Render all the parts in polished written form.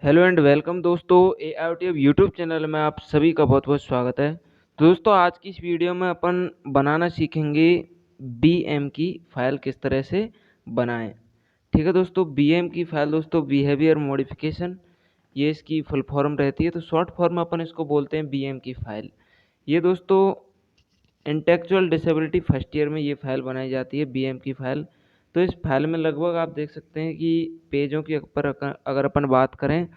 Hello and welcome दोस्तों, AIOTF YouTube channel में आप सभी का बहुत बहुत स्वागत है। दोस्तों, आज की इस वीडियो में अपन बनाना सीखेंगे BM की फ़ाइल किस तरह से बनाएं। ठीक है दोस्तों, BM की फ़ाइल दोस्तों बिहेवियर मॉडिफिकेशन, ये इसकी फुल फॉर्म रहती है। तो शॉर्ट फॉर्म में अपन इसको बोलते हैं BM की फ़ाइल। ये दोस्तों इंटेलेक्चुअल डिसेबिलिटी फर्स्ट ईयर में ये फ़ाइल बनाई जाती है, BM की फ़ाइल। तो इस फाइल में लगभग आप देख सकते हैं कि पेजों की अगर अपन बात करें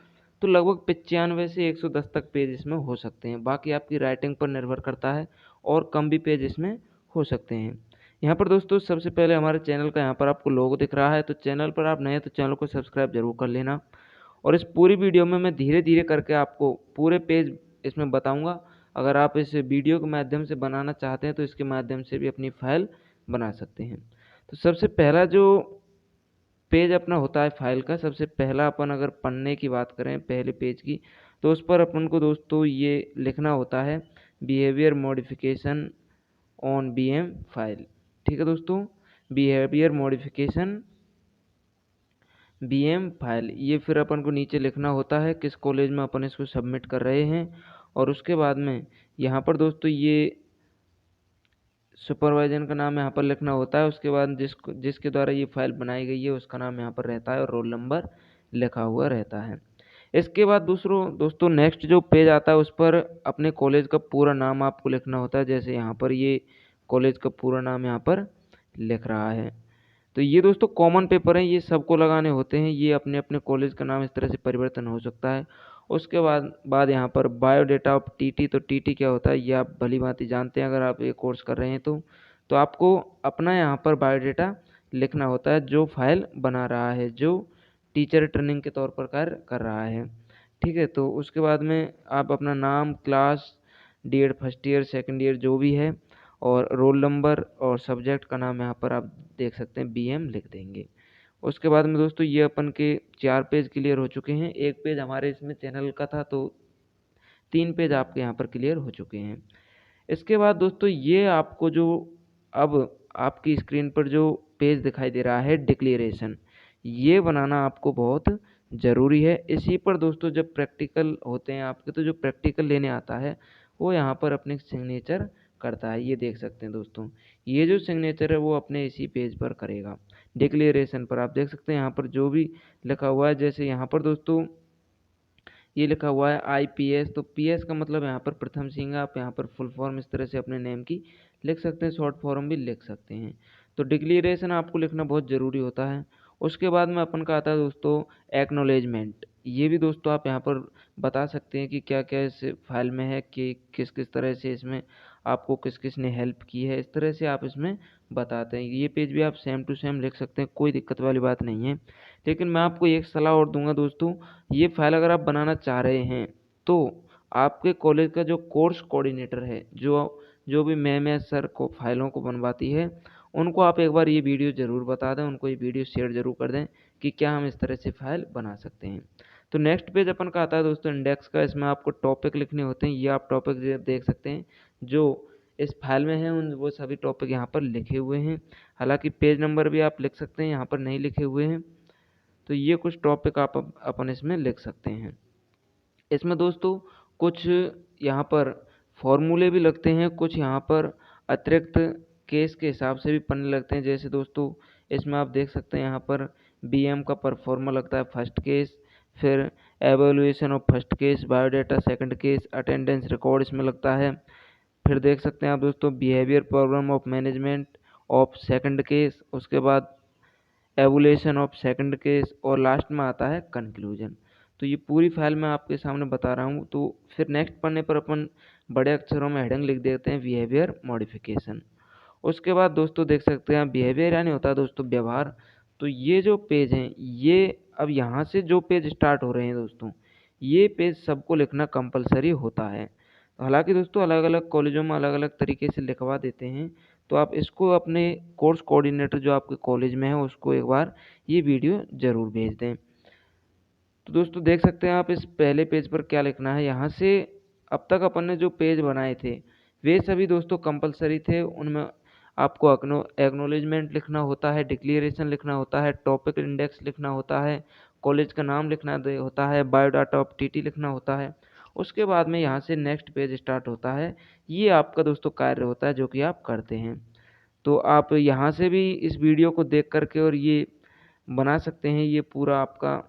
तो लगभग 95 से 110 तक पेज इसमें हो सकते हैं। बाकी आपकी राइटिंग पर निर्भर करता है और कम भी पेज इसमें हो सकते हैं। यहाँ पर दोस्तों सबसे पहले हमारे चैनल का यहाँ पर आपको लोगो दिख रहा है, तो चैनल पर आप नए हैं तो चैनल को सब्सक्राइब जरूर कर लेना। और इस पूरी वीडियो में मैं धीरे धीरे करके आपको पूरे पेज इसमें बताऊंगा। अगर आप इस वीडियो के माध्यम से बनाना चाहते हैं तो इसके माध्यम से भी अपनी फाइल बना सकते हैं। तो सबसे पहला जो पेज अपना होता है फाइल का, सबसे पहला अपन अगर पन्ने की बात करें पहले पेज की, तो उस पर अपन को दोस्तों ये लिखना होता है behaviour modification on BM file. ठीक है दोस्तों, बिहेवियर मॉडिफिकेशन BM फाइल, ये फिर अपन को नीचे लिखना होता है किस कॉलेज में अपन इसको सबमिट कर रहे हैं। और उसके बाद में यहाँ पर दोस्तों ये सुपरवाइजर का नाम यहाँ पर लिखना होता है। उसके बाद जिसके द्वारा ये फाइल बनाई गई है उसका नाम यहाँ पर रहता है और रोल नंबर लिखा हुआ रहता है। इसके बाद दोस्तों नेक्स्ट जो पेज आता है उस पर अपने कॉलेज का पूरा नाम आपको लिखना होता है। जैसे यहाँ पर ये कॉलेज का पूरा नाम यहाँ पर लिख रहा है। तो ये दोस्तों कॉमन पेपर हैं, ये सबको लगाने होते हैं। ये अपने अपने कॉलेज का नाम इस तरह से परिवर्तन हो सकता है। उसके बाद यहाँ पर बायोडेटा ऑफ TT, तो TT क्या होता है ये आप भली भांति जानते हैं अगर आप ये कोर्स कर रहे हैं तो आपको अपना यहाँ पर बायोडेटा लिखना होता है जो फाइल बना रहा है, जो टीचर ट्रेनिंग के तौर पर कार्य कर रहा है। ठीक है, तो उसके बाद में आप अपना नाम, class, D.Ed first year, second year जो भी है, और रोल नंबर और सब्जेक्ट का नाम यहाँ पर आप देख सकते हैं BM लिख देंगे। उसके बाद में दोस्तों ये अपन के 4 पेज क्लियर हो चुके हैं। एक पेज हमारे इसमें चैनल का था, तो 3 पेज आपके यहाँ पर क्लियर हो चुके हैं। इसके बाद दोस्तों ये आपको जो अब आपकी स्क्रीन पर जो पेज दिखाई दे रहा है डिक्लेरेशन, ये बनाना आपको बहुत ज़रूरी है। इसी पर दोस्तों जब प्रैक्टिकल होते हैं आपके, तो जो प्रैक्टिकल लेने आता है वो यहाँ पर अपने सिग्नेचर करता है। ये देख सकते हैं दोस्तों, ये जो सिग्नेचर है वो अपने इसी पेज पर करेगा। डिक्लेरेशन पर आप देख सकते हैं यहाँ पर जो भी लिखा हुआ है। जैसे यहाँ पर दोस्तों ये लिखा हुआ है IPS, तो PS का मतलब यहाँ पर प्रथम सिंह। आप यहाँ पर फुल फॉर्म इस तरह से अपने नेम की लिख सकते हैं, शॉर्ट फॉर्म भी लिख सकते हैं। तो डिक्लेरेशन आपको लिखना बहुत ज़रूरी होता है। उसके बाद में अपन का आता है दोस्तों एक्नॉलेजमेंट। ये भी दोस्तों आप यहाँ पर बता सकते हैं कि क्या क्या इस फाइल में है, कि किस किस तरह से इसमें आपको किस किस ने हेल्प की है, इस तरह से आप इसमें बताते हैं। ये पेज भी आप सेम टू सेम लिख सकते हैं, कोई दिक्कत वाली बात नहीं है। लेकिन मैं आपको एक सलाह और दूंगा दोस्तों, ये फाइल अगर आप बनाना चाह रहे हैं तो आपके कॉलेज का जो कोर्स कोऑर्डिनेटर है, जो जो भी मैम या सर को फाइलों को बनवाती है, उनको आप एक बार ये वीडियो ज़रूर बता दें, उनको ये वीडियो शेयर ज़रूर कर दें कि क्या हम इस तरह से फाइल बना सकते हैं। तो नेक्स्ट पेज अपन का आता है दोस्तों इंडेक्स का। इसमें आपको टॉपिक लिखने होते हैं। ये आप टॉपिक देख सकते हैं जो इस फाइल में है, उन वो सभी टॉपिक यहाँ पर लिखे हुए हैं। हालांकि पेज नंबर भी आप लिख सकते हैं, यहाँ पर नहीं लिखे हुए हैं। तो ये कुछ टॉपिक आप अपन इसमें लिख सकते हैं। इसमें दोस्तों कुछ यहाँ पर फॉर्मूले भी लगते हैं, कुछ यहाँ पर अतिरिक्त केस के हिसाब से भी पन्ने लगते हैं। जैसे दोस्तों इसमें आप देख सकते हैं यहाँ पर BM का परफॉर्मा लगता है फर्स्ट केस, फिर evaluation of first case, biodata second case, attendance record इसमें लगता है। फिर देख सकते हैं आप दोस्तों behaviour programme of management of second case, उसके बाद एवोल्यूशन ऑफ सेकंड केस, और लास्ट में आता है कंक्लूजन। तो ये पूरी फाइल मैं आपके सामने बता रहा हूँ। तो फिर नेक्स्ट पन्ने पर अपन बड़े अक्षरों में हेडिंग लिख देते हैं बिहेवियर मॉडिफिकेशन। उसके बाद दोस्तों देख सकते हैं बिहेवियर यानी होता है दोस्तों व्यवहार। तो ये जो पेज हैं, ये अब यहाँ से जो पेज स्टार्ट हो रहे हैं दोस्तों, ये पेज सबको लिखना कंपलसरी होता है। हालांकि दोस्तों अलग अलग कॉलेजों में अलग अलग तरीके से लिखवा देते हैं, तो आप इसको अपने कोर्स कोऑर्डिनेटर जो आपके कॉलेज में है उसको एक बार ये वीडियो ज़रूर भेज दें। तो दोस्तों देख सकते हैं आप इस पहले पेज पर क्या लिखना है। यहाँ से अब तक अपन ने जो पेज बनाए थे वे सभी दोस्तों कंपलसरी थे। उनमें आपको एक्नॉलेजमेंट लिखना होता है, डिक्लेरेशन लिखना होता है, टॉपिक इंडेक्स लिखना होता है, कॉलेज का नाम लिखना होता है, बायोडाटा ऑफ टीटी लिखना होता है। उसके बाद में यहाँ से नेक्स्ट पेज स्टार्ट होता है। ये आपका दोस्तों कार्य होता है जो कि आप करते हैं। तो आप यहाँ से भी इस वीडियो को देख करके और ये बना सकते हैं। ये पूरा आपका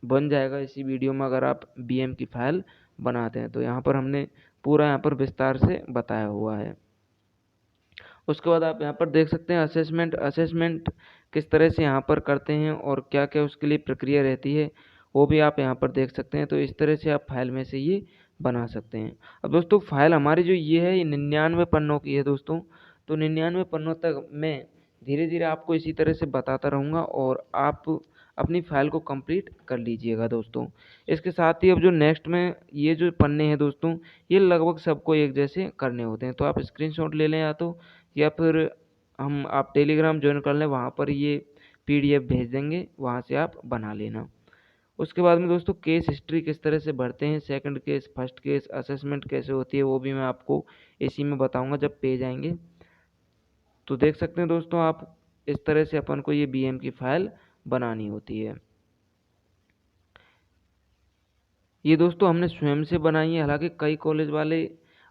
बन जाएगा इसी वीडियो में अगर आप बीएम की फाइल बनाते हैं। तो यहाँ पर हमने पूरा यहाँ पर विस्तार से बताया हुआ है। उसके बाद आप यहाँ पर देख सकते हैं असेसमेंट किस तरह से यहाँ पर करते हैं और क्या क्या उसके लिए प्रक्रिया रहती है, वो भी आप यहाँ पर देख सकते हैं। तो इस तरह से आप फाइल में से ये बना सकते हैं। अब दोस्तों फाइल हमारी जो ये है ये 99 पन्नों की है दोस्तों। तो 99 पन्नों तक मैं धीरे धीरे आपको इसी तरह से बताता रहूँगा और आप अपनी फाइल को कंप्लीट कर लीजिएगा दोस्तों। इसके साथ ही अब जो नेक्स्ट में ये जो पन्ने हैं दोस्तों, ये लगभग सबको एक जैसे करने होते हैं। तो आप स्क्रीनशॉट ले लें या फिर आप टेलीग्राम ज्वाइन कर लें, वहाँ पर ये पीडीएफ भेज देंगे, वहाँ से आप बना लेना। उसके बाद में दोस्तों केस हिस्ट्री किस तरह से भरते हैं, second case, first case, assessment कैसे होती है, वो भी मैं आपको इसी में बताऊंगा जब पेज आएंगे। तो देख सकते हैं दोस्तों आप इस तरह से अपन को ये बीएम की फाइल बनानी होती है। ये दोस्तों हमने स्वयं से बनाई है। हालांकि कई कॉलेज वाले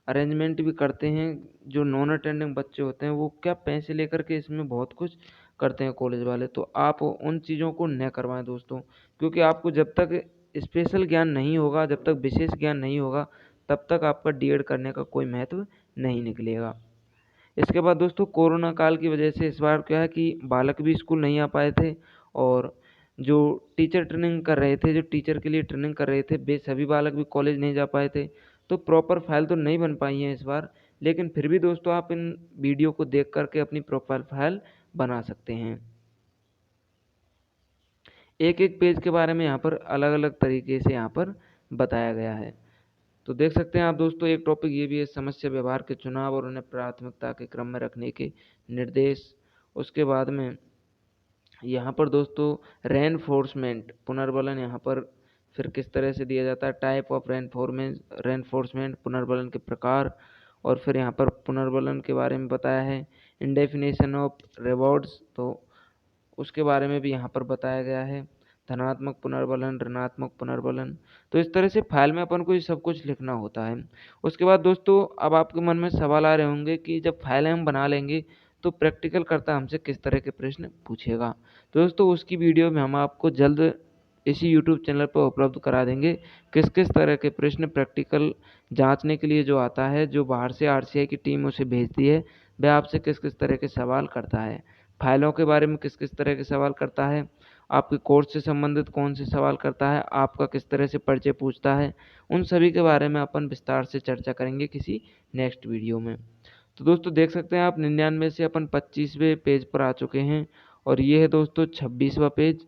अरेंजमेंट भी करते हैं। जो नॉन अटेंडिंग बच्चे होते हैं वो क्या पैसे लेकर के इसमें बहुत कुछ करते हैं कॉलेज वाले। तो आप उन चीज़ों को न करवाएं दोस्तों, क्योंकि आपको जब तक स्पेशल ज्ञान नहीं होगा, जब तक विशेष ज्ञान नहीं होगा, तब तक आपका डीएड करने का कोई महत्व नहीं निकलेगा। इसके बाद दोस्तों कोरोना काल की वजह से इस बार क्या है कि बालक भी स्कूल नहीं आ पाए थे और जो टीचर ट्रेनिंग कर रहे थे, जो टीचर के लिए ट्रेनिंग कर रहे थे, वे सभी बालक भी कॉलेज नहीं जा पाए थे। तो प्रॉपर फाइल तो नहीं बन पाई है इस बार, लेकिन फिर भी दोस्तों आप इन वीडियो को देख करके अपनी प्रॉपर फाइल बना सकते हैं। एक एक पेज के बारे में यहाँ पर अलग अलग तरीके से यहाँ पर बताया गया है। तो देख सकते हैं आप दोस्तों, एक टॉपिक ये भी है समस्या व्यवहार के चुनाव और उन्हें प्राथमिकता के क्रम में रखने के निर्देश। उसके बाद में यहाँ पर दोस्तों रेनफोर्समेंट पुनर्बलन यहाँ पर फिर किस तरह से दिया जाता है, टाइप ऑफ रेनफोर्समेंट पुनर्बलन के प्रकार, और फिर यहाँ पर पुनर्बलन के बारे में बताया है। इंडेफिनेशन ऑफ रिवॉर्ड्स, तो उसके बारे में भी यहाँ पर बताया गया है। धनात्मक पुनर्बलन, ऋणात्मक पुनर्बलन। तो इस तरह से फाइल में अपन को ये सब कुछ लिखना होता है। उसके बाद दोस्तों अब आपके मन में सवाल आ रहे होंगे कि जब फाइलें हम बना लेंगे तो प्रैक्टिकल करता हमसे किस तरह के प्रश्न पूछेगा। तो दोस्तों उसकी वीडियो में हम आपको जल्द इसी यूट्यूब चैनल पर उपलब्ध करा देंगे किस किस तरह के प्रश्न प्रैक्टिकल जांचने के लिए जो आता है, जो बाहर से आरसीआई की टीम उसे भेजती है, वह आपसे किस किस तरह के सवाल करता है, फाइलों के बारे में किस किस तरह के सवाल करता है, आपके कोर्स से संबंधित कौन से सवाल करता है, आपका किस तरह से परिचय पूछता है, उन सभी के बारे में अपन विस्तार से चर्चा करेंगे किसी नेक्स्ट वीडियो में। तो दोस्तों देख सकते हैं आप 99 से अपन 25वें पेज पर आ चुके हैं और ये है दोस्तों 26वां पेज।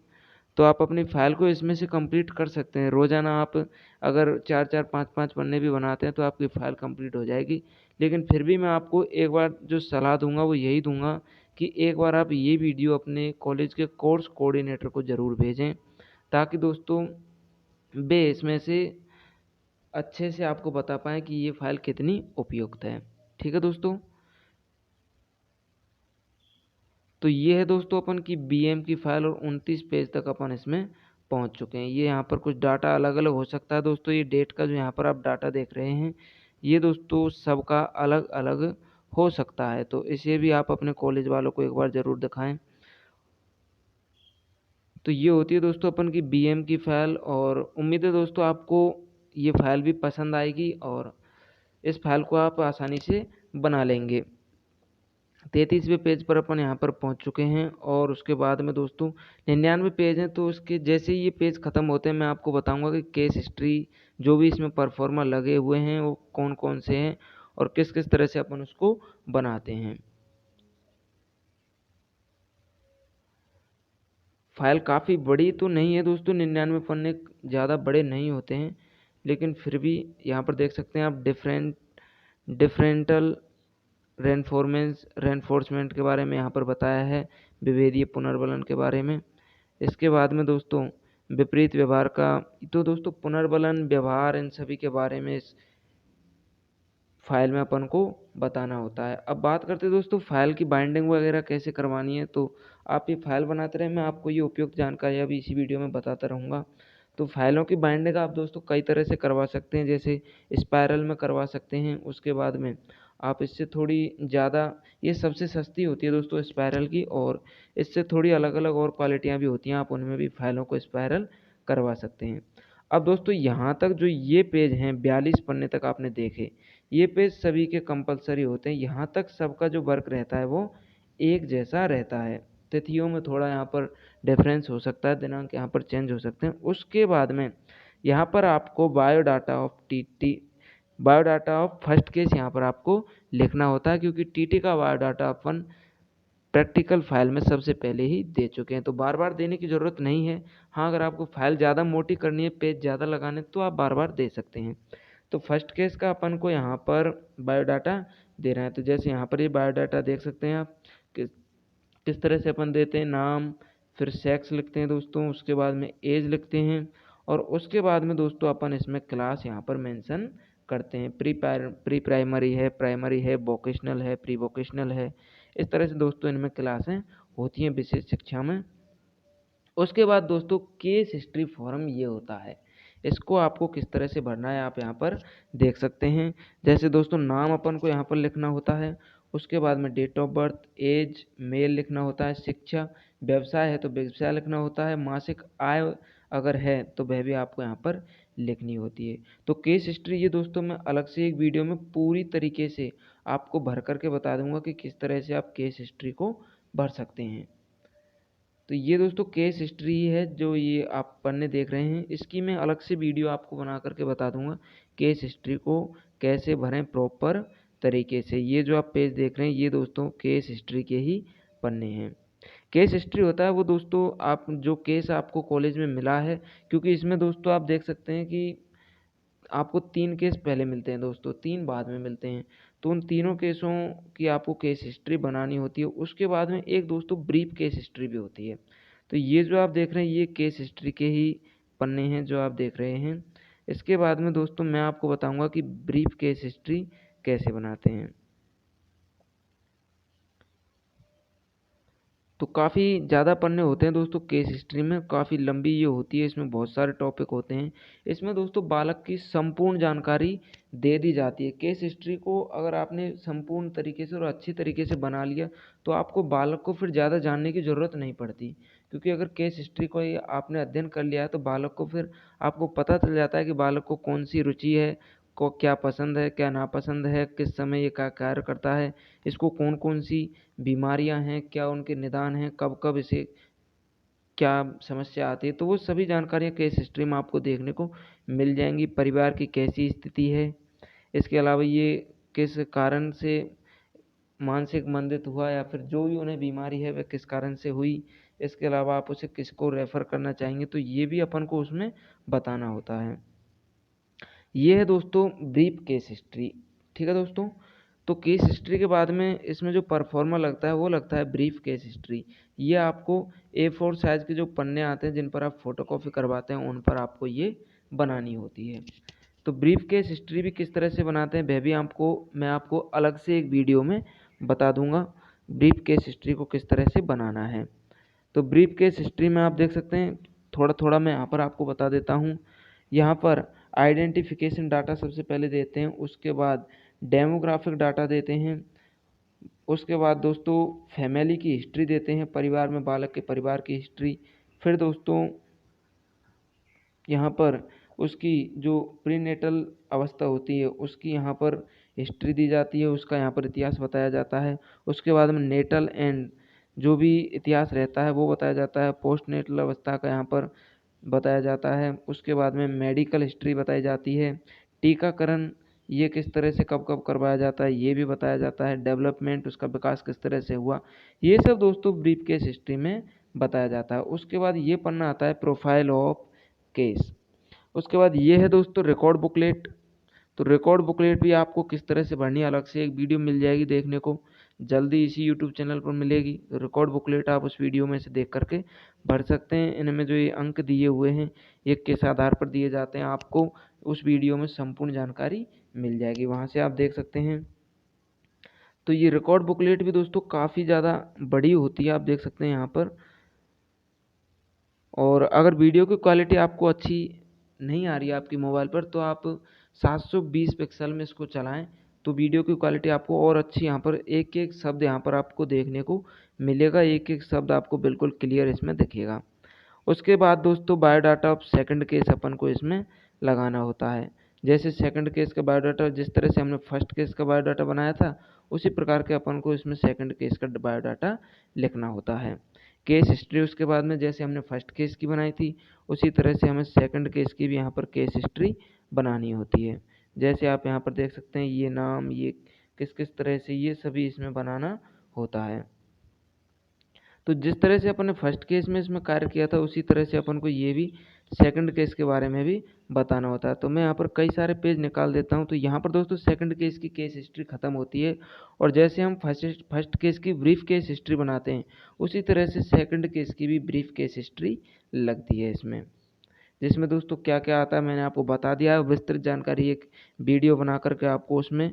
तो आप अपनी फाइल को इसमें से कंप्लीट कर सकते हैं। रोज़ाना आप अगर 4-4, 5-5 पन्ने भी बनाते हैं तो आपकी फ़ाइल कंप्लीट हो जाएगी। लेकिन फिर भी मैं आपको एक बार जो सलाह दूंगा वो यही दूंगा कि एक बार आप ये वीडियो अपने कॉलेज के कोर्स कोऑर्डिनेटर को ज़रूर भेजें, ताकि दोस्तों वे इसमें से अच्छे से आपको बता पाएँ कि ये फ़ाइल कितनी उपयुक्त है। ठीक है दोस्तों। तो ये है दोस्तों अपन की बीएम की फाइल और 29 पेज तक अपन इसमें पहुंच चुके हैं। ये यहाँ पर कुछ डाटा अलग अलग हो सकता है दोस्तों। ये डेट का जो यहाँ पर आप डाटा देख रहे हैं, ये दोस्तों सबका अलग अलग हो सकता है। तो इसे भी आप अपने कॉलेज वालों को एक बार ज़रूर दिखाएं। तो ये होती है दोस्तों अपन की बीएम की फ़ाइल और उम्मीद है दोस्तों आपको ये फ़ाइल भी पसंद आएगी और इस फाइल को आप आसानी से बना लेंगे। 33वें पेज पर अपन यहाँ पर पहुँच चुके हैं और उसके बाद में दोस्तों 99 पेज हैं। तो उसके जैसे ही ये पेज ख़त्म होते हैं मैं आपको बताऊंगा कि केस हिस्ट्री जो भी इसमें परफॉर्मा लगे हुए हैं वो कौन कौन से हैं और किस किस तरह से अपन उसको बनाते हैं। फाइल काफ़ी बड़ी तो नहीं है दोस्तों, 99 पन्ने ज़्यादा बड़े नहीं होते हैं, लेकिन फिर भी यहाँ पर देख सकते हैं आप डिफरेंटल रेनफोर्समेंट के बारे में यहाँ पर बताया है, विभेदीय पुनर्बलन के बारे में। इसके बाद में दोस्तों विपरीत व्यवहार का, तो दोस्तों पुनर्बलन, व्यवहार, इन सभी के बारे में इस फाइल में अपन को बताना होता है। अब बात करते हैं दोस्तों फाइल की बाइंडिंग वगैरह कैसे करवानी है। तो आप ये फाइल बनाते रहें, मैं आपको ये उपयुक्त जानकारी अभी इसी वीडियो में बताता रहूँगा। तो फाइलों की बाइंडिंग आप दोस्तों कई तरह से करवा सकते हैं, जैसे स्पायरल में करवा सकते हैं। उसके बाद में आप इससे थोड़ी ज़्यादा, ये सबसे सस्ती होती है दोस्तों स्पायरल की, और इससे थोड़ी अलग अलग और क्वालिटियाँ भी होती हैं, आप उनमें भी फाइलों को स्पायरल करवा सकते हैं। अब दोस्तों यहाँ तक जो ये पेज हैं 42 पन्ने तक आपने देखे, ये पेज सभी के कंपलसरी होते हैं। यहाँ तक सबका जो वर्क रहता है वो एक जैसा रहता है। तिथियों में थोड़ा यहाँ पर डिफरेंस हो सकता है, दिनांक यहाँ पर चेंज हो सकते हैं। उसके बाद में यहाँ पर आपको बायोडाटा ऑफ फर्स्ट केस यहाँ पर आपको लिखना होता है, क्योंकि टीटी का बायोडाटा अपन प्रैक्टिकल फाइल में सबसे पहले ही दे चुके हैं, तो बार बार देने की ज़रूरत नहीं है। हाँ, अगर आपको फाइल ज़्यादा मोटी करनी है, पेज ज़्यादा लगाने, तो आप बार बार दे सकते हैं। तो फर्स्ट केस का अपन को यहाँ पर बायोडाटा दे रहे हैं, तो जैसे यहाँ पर ये बायोडाटा देख सकते हैं आप कि किस तरह से अपन देते हैं। नाम, फिर सेक्स लिखते हैं दोस्तों, उसके बाद में एज लिखते हैं, और उसके बाद में दोस्तों अपन इसमें क्लास यहाँ पर मेंशन करते हैं। प्री प्राइमरी है, प्राइमरी है, वोकेशनल है, प्री वोकेशनल है। इस तरह से दोस्तों इनमें क्लासें होती हैं विशेष शिक्षा में। उसके बाद दोस्तों केस हिस्ट्री फॉर्म ये होता है, इसको आपको किस तरह से भरना है आप यहाँ पर देख सकते हैं। जैसे दोस्तों नाम अपन को यहाँ पर लिखना होता है, उसके बाद में date of birth, age, mail लिखना होता है, शिक्षा, व्यवसाय है तो व्यवसाय लिखना होता है, मासिक आय अगर है तो वह भी आपको यहाँ पर लिखनी होती है। तो केस हिस्ट्री ये दोस्तों मैं अलग से एक वीडियो में पूरी तरीके से आपको भर करके बता दूंगा कि किस तरह से आप केस हिस्ट्री को भर सकते हैं। तो ये दोस्तों केस हिस्ट्री है जो ये आप पढ़ने देख रहे हैं, इसकी मैं अलग से वीडियो आपको बना करके बता दूंगा केस हिस्ट्री को कैसे भरें प्रॉपर तरीके से। ये जो आप पेज देख रहे हैं ये दोस्तों केस हिस्ट्री के ही पन्ने हैं। केस हिस्ट्री होता है वो दोस्तों आप जो केस आपको कॉलेज में मिला है, क्योंकि इसमें दोस्तों आप देख सकते हैं कि आपको 3 केस पहले मिलते हैं दोस्तों, 3 बाद में मिलते हैं। तो उन तीनों केसों की आपको केस हिस्ट्री बनानी होती है। उसके बाद में एक दोस्तों ब्रीफ केस हिस्ट्री भी होती है। तो ये जो आप देख रहे हैं ये केस हिस्ट्री के ही पन्ने हैं जो आप देख रहे हैं। इसके बाद में दोस्तों मैं आपको बताऊंगा कि ब्रीफ केस हिस्ट्री कैसे बनाते हैं। तो काफ़ी ज़्यादा पन्ने होते हैं दोस्तों केस हिस्ट्री में, काफ़ी लंबी ये होती है, इसमें बहुत सारे टॉपिक होते हैं। इसमें दोस्तों बालक की संपूर्ण जानकारी दे दी जाती है। केस हिस्ट्री को अगर आपने संपूर्ण तरीके से और अच्छी तरीके से बना लिया तो आपको बालक को फिर ज़्यादा जानने की ज़रूरत नहीं पड़ती, क्योंकि अगर केस हिस्ट्री को ये आपने अध्ययन कर लिया है तो बालक को फिर आपको पता चल जाता है कि बालक को कौन सी रुचि है, को क्या पसंद है, क्या नापसंद है, किस समय ये क्या कार्य करता है, इसको कौन कौन सी बीमारियां हैं, क्या उनके निदान हैं, कब कब इसे क्या समस्या आती है, तो वो सभी जानकारियाँ केस हिस्ट्री में आपको देखने को मिल जाएंगी। परिवार की कैसी स्थिति है, इसके अलावा ये किस कारण से मानसिक मंदित हुआ, या फिर जो भी उन्हें बीमारी है वह किस कारण से हुई, इसके अलावा आप उसे किसको रेफ़र करना चाहेंगे, तो ये भी अपन को उसमें बताना होता है। ये है दोस्तों ब्रीफ केस हिस्ट्री। ठीक है दोस्तों, तो केस हिस्ट्री के बाद में इसमें जो परफॉर्मा लगता है वो लगता है ब्रीफ केस हिस्ट्री। ये आपको A4 साइज़ के जो पन्ने आते हैं जिन पर आप फोटोकॉपी करवाते हैं उन पर आपको ये बनानी होती है। तो ब्रीफ केस हिस्ट्री भी किस तरह से बनाते हैं वह भी मैं आपको अलग से एक वीडियो में बता दूंगा, ब्रीफ केस हिस्ट्री को किस तरह से बनाना है। तो ब्रीफ केस हिस्ट्री में आप देख सकते हैं, थोड़ा थोड़ा मैं यहाँ पर आपको बता देता हूँ। यहाँ पर आइडेंटिफिकेशन डाटा सबसे पहले देते हैं, उसके बाद डेमोग्राफिक डाटा देते हैं, उसके बाद दोस्तों फैमिली की हिस्ट्री देते हैं, परिवार में बालक के परिवार की हिस्ट्री। फिर दोस्तों यहाँ पर उसकी जो प्रीनेटल अवस्था होती है उसकी यहाँ पर हिस्ट्री दी जाती है, उसका यहाँ पर इतिहास बताया जाता है। उसके बाद में नेटल एंड जो भी इतिहास रहता है वो बताया जाता है, पोस्ट नेटल अवस्था का यहाँ पर बताया जाता है। उसके बाद में मेडिकल हिस्ट्री बताई जाती है, टीकाकरण ये किस तरह से कब कब करवाया जाता है ये भी बताया जाता है, डेवलपमेंट उसका विकास किस तरह से हुआ, ये सब दोस्तों ब्रीफ केस हिस्ट्री में बताया जाता है। उसके बाद ये पढ़ना आता है प्रोफाइल ऑफ केस। उसके बाद ये है दोस्तों रिकॉर्ड बुकलेट। तो रिकॉर्ड बुकलेट भी आपको किस तरह से भरनी है अलग से एक वीडियो मिल जाएगी देखने को, जल्दी इसी यूट्यूब चैनल पर मिलेगी। तो रिकॉर्ड बुकलेट आप उस वीडियो में से देख करके भर सकते हैं। इनमें जो ये अंक दिए हुए हैं ये किस आधार पर दिए जाते हैं आपको उस वीडियो में संपूर्ण जानकारी मिल जाएगी, वहाँ से आप देख सकते हैं। तो ये रिकॉर्ड बुकलेट भी दोस्तों काफ़ी ज़्यादा बड़ी होती है, आप देख सकते हैं यहाँ पर। और अगर वीडियो की क्वालिटी आपको अच्छी नहीं आ रही है आपकी मोबाइल पर, तो आप 720 पिक्सल में इसको चलाएं, तो वीडियो की क्वालिटी आपको और अच्छी, यहाँ पर एक एक शब्द यहाँ पर आपको देखने को मिलेगा, एक एक शब्द आपको बिल्कुल क्लियर इसमें दिखेगा। उसके बाद दोस्तों बायोडाटा ऑफ सेकंड केस अपन को इसमें लगाना होता है। जैसे सेकंड केस का बायोडाटा जिस तरह से हमने फर्स्ट केस का बायोडाटा बनाया था, उसी प्रकार के अपन को इसमें सेकंड केस का बायोडाटा लिखना होता है। केस हिस्ट्री उसके बाद में जैसे हमने फर्स्ट केस की बनाई थी, उसी तरह से हमें सेकंड केस की भी यहाँ पर केस हिस्ट्री बनानी होती है। जैसे आप यहाँ पर देख सकते हैं, ये नाम, ये किस किस तरह से, ये सभी इसमें बनाना होता है। तो जिस तरह से अपन ने फर्स्ट केस में इसमें कार्य किया था, उसी तरह से अपन को ये भी सेकंड केस के बारे में भी बताना होता है। तो मैं यहाँ पर कई सारे पेज निकाल देता हूँ। तो यहाँ पर दोस्तों सेकंड केस की केस हिस्ट्री खत्म होती है, और जैसे हम फर्स्ट केस की ब्रीफ केस हिस्ट्री बनाते हैं, उसी तरह से सेकंड केस की भी ब्रीफ केस हिस्ट्री लगती है इसमें, जिसमें दोस्तों क्या क्या आता है मैंने आपको बता दिया। विस्तृत जानकारी एक वीडियो बना करके आपको उसमें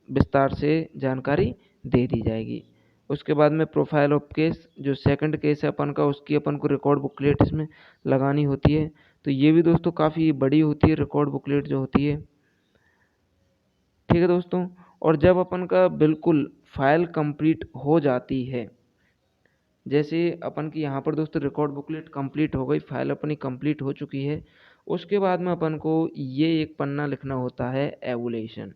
विस्तार से जानकारी दे दी जाएगी। उसके बाद में प्रोफाइल ऑफ केस, जो सेकंड केस है अपन का, उसकी अपन को रिकॉर्ड बुकलेट इसमें लगानी होती है। तो ये भी दोस्तों काफ़ी बड़ी होती है रिकॉर्ड बुकलेट जो होती है, ठीक है दोस्तों। और जब अपन का बिल्कुल फाइल कंप्लीट हो जाती है, जैसे अपन की यहाँ पर दोस्तों रिकॉर्ड बुकलेट कंप्लीट हो गई, फाइल अपनी कंप्लीट हो चुकी है, उसके बाद में अपन को ये एक पन्ना लिखना होता है एवोल्यूशन।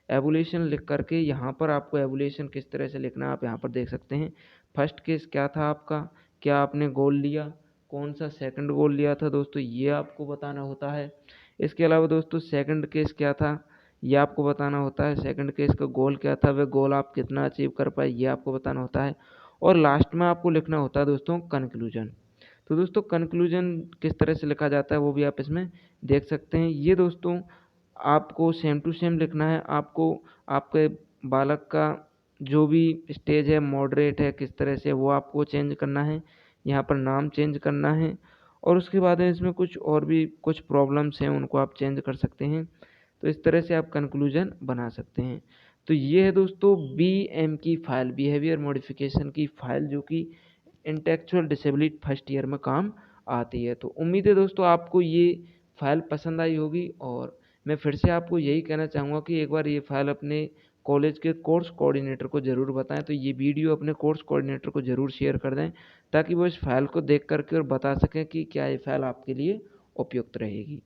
एवोल्यूशन लिख करके यहाँ पर आपको एवोल्यूशन किस तरह से लिखना है आप यहाँ पर देख सकते हैं। फर्स्ट केस क्या था आपका, क्या आपने गोल लिया, कौन सा सेकंड गोल लिया था दोस्तों, ये आपको बताना होता है। इसके अलावा दोस्तों सेकंड केस क्या था, ये आपको बताना होता है। सेकंड केस का गोल क्या था, वह गोल आप कितना अचीव कर पाए, ये आपको बताना होता है। और लास्ट में आपको लिखना होता है दोस्तों कंक्लूजन। तो दोस्तों कंक्लूजन किस तरह से लिखा जाता है वो भी आप इसमें देख सकते हैं। ये दोस्तों आपको सेम टू सेम लिखना है। आपको आपके बालक का जो भी स्टेज है, मॉडरेट है, किस तरह से, वो आपको चेंज करना है, यहाँ पर नाम चेंज करना है। और उसके बाद में इसमें कुछ और भी कुछ प्रॉब्लम्स हैं, उनको आप चेंज कर सकते हैं। तो इस तरह से आप कंक्लूजन बना सकते हैं। तो ये है दोस्तों BM की फ़ाइल, बिहेवियर मॉडिफिकेशन की फ़ाइल, जो कि इंटेलेक्चुअल डिसेबिलिटी फर्स्ट ईयर में काम आती है। तो उम्मीद है दोस्तों आपको ये फ़ाइल पसंद आई होगी, और मैं फिर से आपको यही कहना चाहूँगा कि एक बार ये फ़ाइल अपने कॉलेज के कोर्स कोऑर्डिनेटर को ज़रूर बताएं। तो ये वीडियो अपने कोर्स कोऑर्डिनेटर को ज़रूर शेयर कर दें, ताकि वो इस फ़ाइल को देख करके और बता सकें कि क्या ये फ़ाइल आपके लिए उपयुक्त रहेगी।